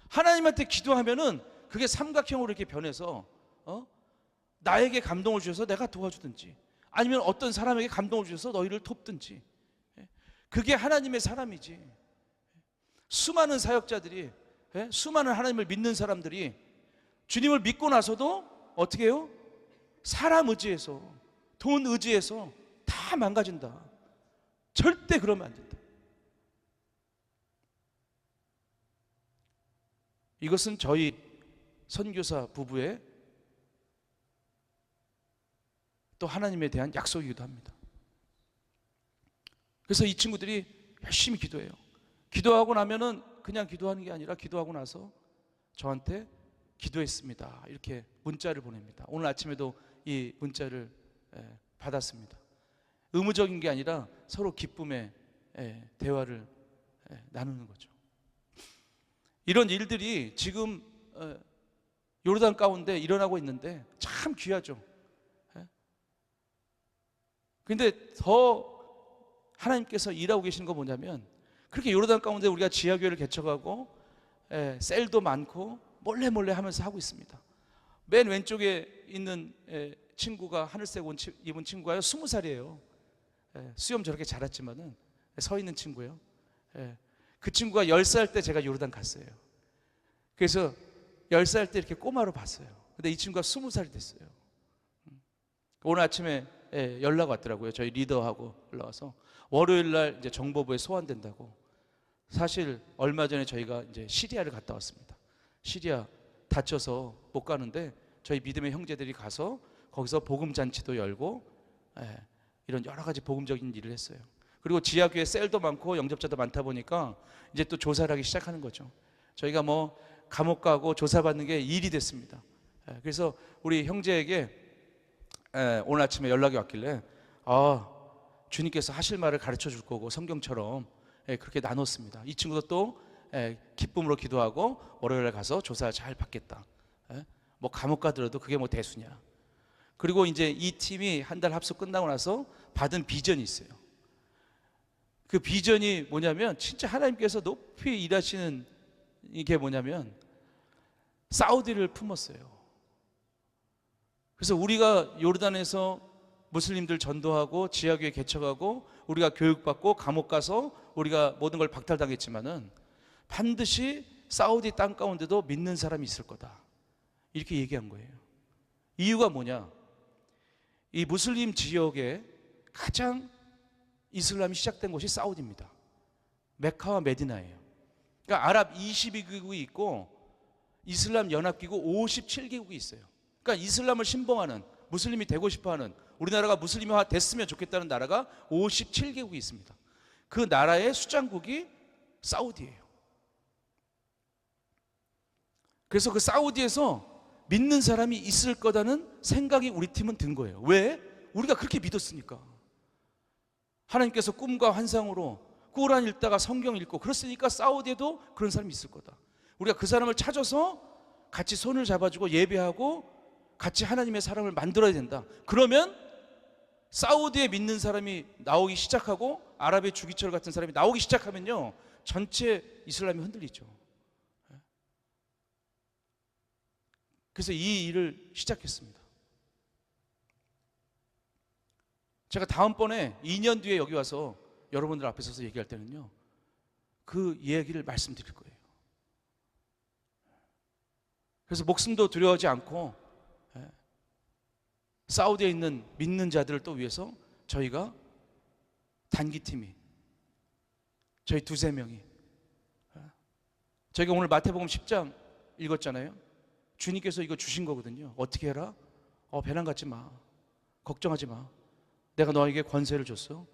하나님한테 기도하면은 그게 삼각형으로 이렇게 변해서 나에게 감동을 주셔서 내가 도와주든지 아니면 어떤 사람에게 감동을 주셔서 너희를 돕든지, 그게 하나님의 사람이지. 수많은 사역자들이, 수많은 하나님을 믿는 사람들이 주님을 믿고 나서도 어떻게 해요? 사람 의지해서, 돈 의지해서 다 망가진다. 절대 그러면 안 된다. 이것은 저희 선교사 부부의 또 하나님에 대한 약속이기도 합니다. 그래서 이 친구들이 열심히 기도해요. 기도하고 나면은 그냥 기도하는 게 아니라 기도하고 나서 저한테 기도했습니다, 이렇게 문자를 보냅니다. 오늘 아침에도 이 문자를 받았습니다. 의무적인 게 아니라 서로 기쁨의 대화를 나누는 거죠. 이런 일들이 지금 요르단 가운데 일어나고 있는데 참 귀하죠. 근데 더 하나님께서 일하고 계시는 건 뭐냐면, 그렇게 요르단 가운데 우리가 지하교회를 개척하고 셀도 많고 몰래 하면서 하고 있습니다. 맨 왼쪽에 있는 친구가, 하늘색 옷 입은 친구가요 20살이에요 수염 저렇게 자랐지만은 서 있는 친구예요. 그 친구가 10살 때 제가 요르단 갔어요. 그래서 10살 때 이렇게 꼬마로 봤어요. 근데 이 친구가 20살이 됐어요. 오늘 아침에 연락 왔더라고요. 저희 리더하고 올라와서 월요일 날 이제 정보부에 소환된다고. 사실 얼마 전에 저희가 이제 시리아를 갔다 왔습니다. 시리아 다쳐서 못 가는데 저희 믿음의 형제들이 가서 거기서 복음 잔치도 열고 이런 여러 가지 복음적인 일을 했어요. 그리고 지하교회 셀도 많고 영접자도 많다 보니까 이제 또 조사를 하기 시작하는 거죠. 저희가 뭐 감옥 가고 조사받는 게 일이 됐습니다. 그래서 우리 형제에게 오늘 아침에 연락이 왔길래 주님께서 하실 말을 가르쳐 줄 거고 성경처럼 그렇게 나눴습니다. 이 친구도 또 기쁨으로 기도하고 월요일에 가서 조사 잘 받겠다. 뭐 감옥 가더라도 그게 뭐 대수냐. 그리고 이제 이 팀이 한 달 합숙 끝나고 나서 받은 비전이 있어요. 그 비전이 뭐냐면 진짜 하나님께서 높이 일하시는 이게 뭐냐면 사우디를 품었어요. 그래서 우리가 요르단에서 무슬림들 전도하고 지하교회 개척하고 우리가 교육받고 감옥 가서 우리가 모든 걸 박탈당했지만은 반드시 사우디 땅 가운데도 믿는 사람이 있을 거다, 이렇게 얘기한 거예요. 이유가 뭐냐? 이 무슬림 지역에 가장 이슬람이 시작된 곳이 사우디입니다. 메카와 메디나예요. 그러니까 아랍 22개국이 있고 이슬람 연합기구 57개국이 있어요. 그러니까 이슬람을 신봉하는, 무슬림이 되고 싶어하는, 우리나라가 무슬림화 됐으면 좋겠다는 나라가 57개국이 있습니다. 그 나라의 수장국이 사우디예요. 그래서 그 사우디에서 믿는 사람이 있을 거다는 생각이 우리 팀은 든 거예요. 왜? 우리가 그렇게 믿었으니까. 하나님께서 꿈과 환상으로 꾸란 읽다가 성경 읽고 그랬으니까 사우디에도 그런 사람이 있을 거다. 우리가 그 사람을 찾아서 같이 손을 잡아주고 예배하고 같이 하나님의 사람을 만들어야 된다. 그러면 사우디에 믿는 사람이 나오기 시작하고 아랍의 주기철 같은 사람이 나오기 시작하면요, 전체 이슬람이 흔들리죠. 그래서 이 일을 시작했습니다. 제가 다음번에 2년 뒤에 여기 와서 여러분들 앞에 서서 얘기할 때는요, 그 얘기를 말씀드릴 거예요. 그래서 목숨도 두려워하지 않고 사우디에 있는 믿는 자들을 또 위해서 저희가 단기팀이, 저희 두세 명이, 저희가 오늘 마태복음 10장 읽었잖아요. 주님께서 이거 주신 거거든요. 어떻게 해라? 배낭 갖지 마, 걱정하지 마, 내가 너에게 권세를 줬어.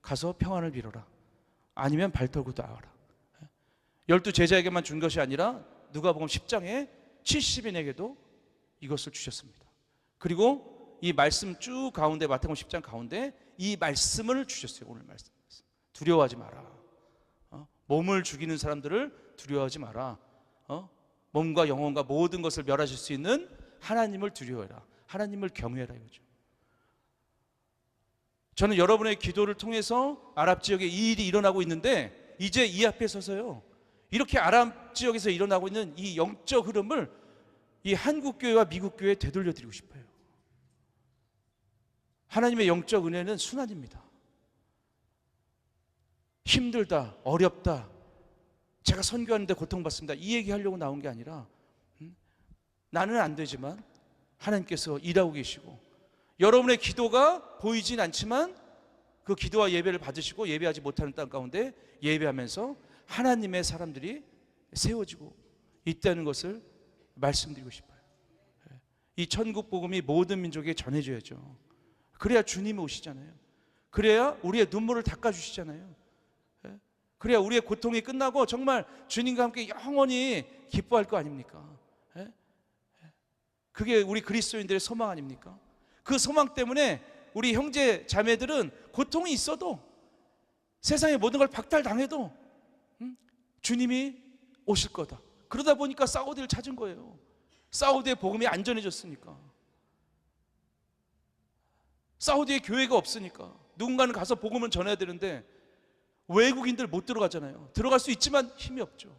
가서 평안을 빌어라. 아니면 발 털고 나와라. 12 제자에게만 준 것이 아니라 누가복음 10장에 70인에게도 이것을 주셨습니다. 그리고 이 말씀 쭉 가운데, 마태복음 10장 가운데 이 말씀을 주셨어요. 오늘 말씀. 두려워하지 마라. 몸을 죽이는 사람들을 두려워하지 마라. 몸과 영혼과 모든 것을 멸하실 수 있는 하나님을 두려워해라. 하나님을 경외해라 이거죠. 저는 여러분의 기도를 통해서 아랍 지역에 이 일이 일어나고 있는데, 이제 이 앞에 서서요, 이렇게 아랍 지역에서 일어나고 있는 이 영적 흐름을 이 한국 교회와 미국 교회에 되돌려 드리고 싶어요. 하나님의 영적 은혜는 순환입니다. 힘들다, 어렵다, 제가 선교하는데 고통받습니다, 이 얘기하려고 나온 게 아니라 나는 안 되지만 하나님께서 일하고 계시고, 여러분의 기도가 보이진 않지만 그 기도와 예배를 받으시고 예배하지 못하는 땅 가운데 예배하면서 하나님의 사람들이 세워지고 있다는 것을 말씀드리고 싶어요. 이 천국 복음이 모든 민족에 전해져야죠. 그래야 주님이 오시잖아요. 그래야 우리의 눈물을 닦아주시잖아요. 그래야 우리의 고통이 끝나고 정말 주님과 함께 영원히 기뻐할 거 아닙니까? 그게 우리 그리스도인들의 소망 아닙니까? 그 소망 때문에 우리 형제 자매들은 고통이 있어도, 세상의 모든 걸 박탈당해도 주님이 오실 거다. 그러다 보니까 사우디를 찾은 거예요. 사우디의 복음이 안전해졌으니까, 사우디에 교회가 없으니까. 누군가는 가서 복음을 전해야 되는데 외국인들 못 들어가잖아요. 들어갈 수 있지만 힘이 없죠.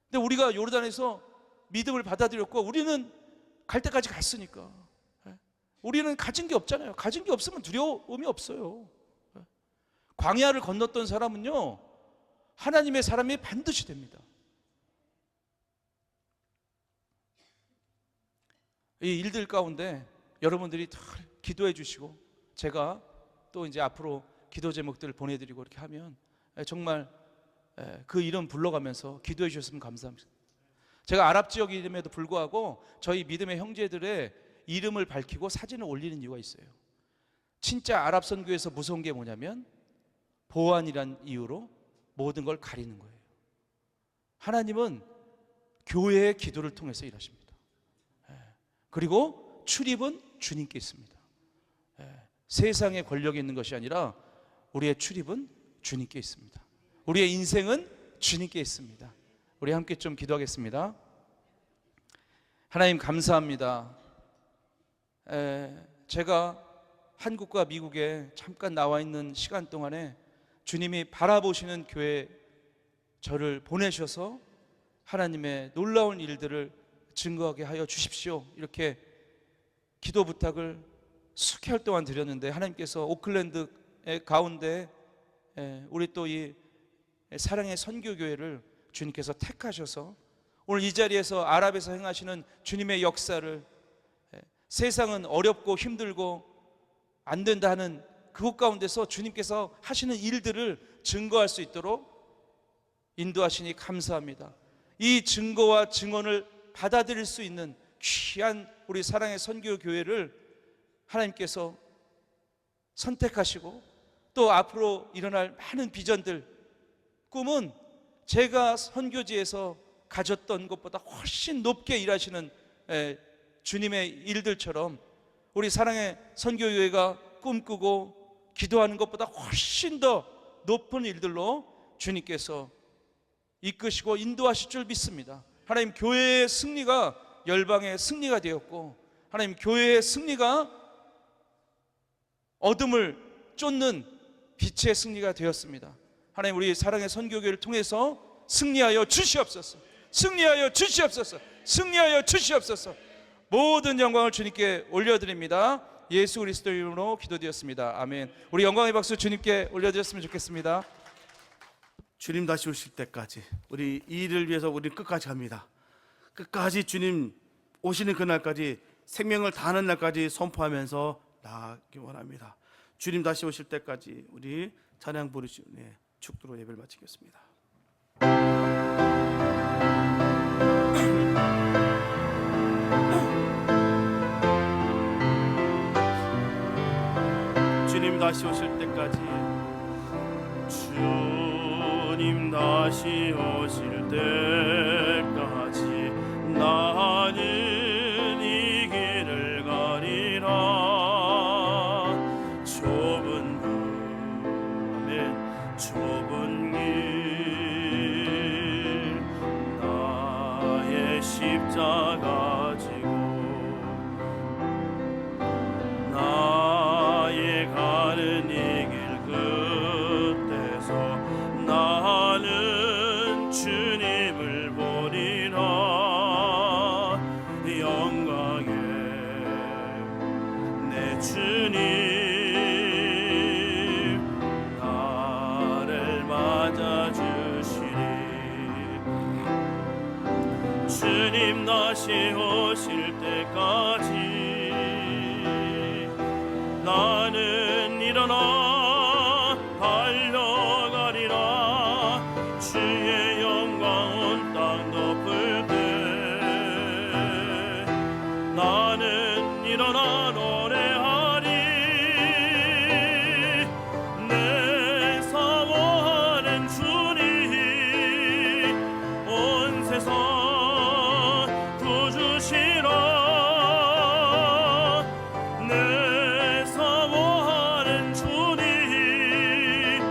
근데 우리가 요르단에서 믿음을 받아들였고 우리는 갈 때까지 갔으니까. 우리는 가진 게 없잖아요. 가진 게 없으면 두려움이 없어요. 광야를 건넜던 사람은요, 하나님의 사람이 반드시 됩니다. 이 일들 가운데 여러분들이 다 기도해 주시고, 제가 또 이제 앞으로 기도 제목들을 보내드리고 이렇게 하면 정말 그 이름 불러가면서 기도해 주셨으면 감사합니다. 제가 아랍 지역임에도 불구하고 저희 믿음의 형제들의 이름을 밝히고 사진을 올리는 이유가 있어요. 진짜 아랍 선교에서 무서운 게 뭐냐면 보안이란 이유로 모든 걸 가리는 거예요. 하나님은 교회의 기도를 통해서 일하십니다. 그리고 출입은 주님께 있습니다. 세상의 권력이 있는 것이 아니라 우리의 출입은 주님께 있습니다. 우리의 인생은 주님께 있습니다. 우리 함께 좀 기도하겠습니다. 하나님 감사합니다. 제가 한국과 미국에 잠깐 나와 있는 시간 동안에 주님이 바라보시는 교회 저를 보내셔서 하나님의 놀라운 일들을 증거하게 하여 주십시오, 이렇게 기도 부탁을 수개월 동안 드렸는데, 하나님께서 오클랜드의 가운데 우리 또 이 사랑의 선교교회를 주님께서 택하셔서 오늘 이 자리에서 아랍에서 행하시는 주님의 역사를, 세상은 어렵고 힘들고 안 된다 하는 그곳 가운데서 주님께서 하시는 일들을 증거할 수 있도록 인도하시니 감사합니다. 이 증거와 증언을 받아들일 수 있는 귀한 우리 사랑의 선교교회를 하나님께서 선택하시고, 또 앞으로 일어날 많은 비전들, 꿈은 제가 선교지에서 가졌던 것보다 훨씬 높게 일하시는 주님의 일들처럼 우리 사랑의 선교교회가 꿈꾸고 기도하는 것보다 훨씬 더 높은 일들로 주님께서 이끄시고 인도하실 줄 믿습니다. 하나님, 교회의 승리가 열방의 승리가 되었고, 하나님, 교회의 승리가 어둠을 쫓는 빛의 승리가 되었습니다. 하나님, 우리 사랑의 선교교회를 통해서 승리하여 주시옵소서. 승리하여 주시옵소서. 승리하여 주시옵소서. 모든 영광을 주님께 올려드립니다. 예수 그리스도 이름으로 기도드렸습니다. 아멘. 우리 영광의 박수 주님께 올려드렸으면 좋겠습니다. 주님 다시 오실 때까지 우리 이 일을 위해서 우리 끝까지 합니다. 끝까지 주님 오시는 그날까지, 생명을 다하는 날까지 선포하면서 나아가기 원합니다. 주님 다시 오실 때까지 우리 찬양 부르시는 축도로 예배를 마치겠습니다. 주님 다시 오실 때까지, 주님 다시 오실 때까지 나는 이 길을 가리라. 좁은 문, 아멘, 좁은 길, 나의 십자가 지고 나의 가는 이 길 끝에서 나는 주님을 보리라. 영광에 내 주님 나를 맞아주시리. 주님 다시 오실 때까지 나는 일어나 달려가리라. 주의 영광 온 땅 덮을 때 나는 일어나 노래하리. 내 사모하는 주님 온 세상 구주시라. 내 사모하는 주님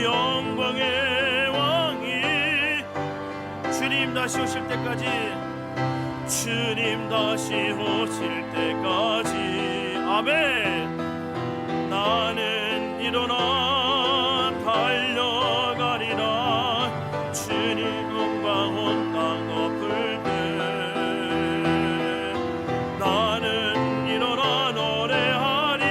영광의 왕이, 주님 다시 오실 때까지, 주님 다시 오실 때까지, 아멘. 나는 일어나 달려가리라. 주님 영광 온 땅 덮을 때 나는 일어나 노래하리.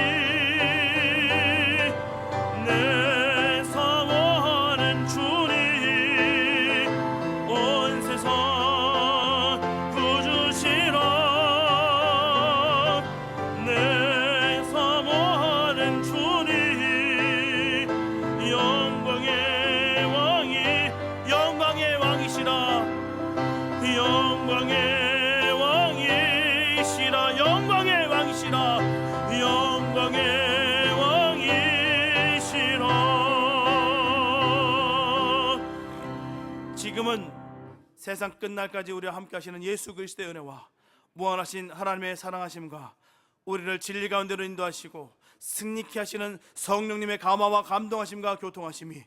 내 사모하는 주님 온 세상 구주시라. 내 사모하는 주님 영광의 왕이, 영광의 왕이시라. 영광의 왕이시라. 영광의 왕이시라. 영광의 왕이시라. 지금은 세상 끝날까지 우리와 함께 하시는 예수 그리스도의 은혜와 무한하신 하나님의 사랑하심과 우리를 진리 가운데로 인도하시고 승리케 하시는 성령님의 감화와 감동하심과 교통하심이,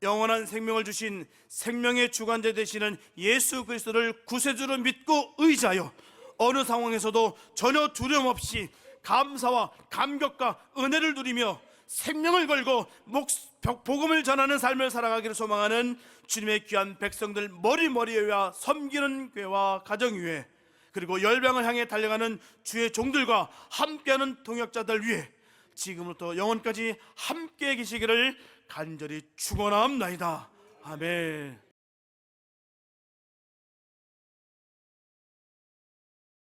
영원한 생명을 주신 생명의 주관자 되시는 예수 그리스도를 구세주로 믿고 의지하여 어느 상황에서도 전혀 두려움 없이 감사와 감격과 은혜를 누리며 생명을 걸고 복음을 전하는 삶을 살아가기를 소망하는 주님의 귀한 백성들 머리머리와 섬기는 교회와 가정 위에, 그리고 열방을 향해 달려가는 주의 종들과 함께하는 동역자들 위해 지금부터 영원까지 함께 계시기를 간절히 축원하옵나이다. 아멘.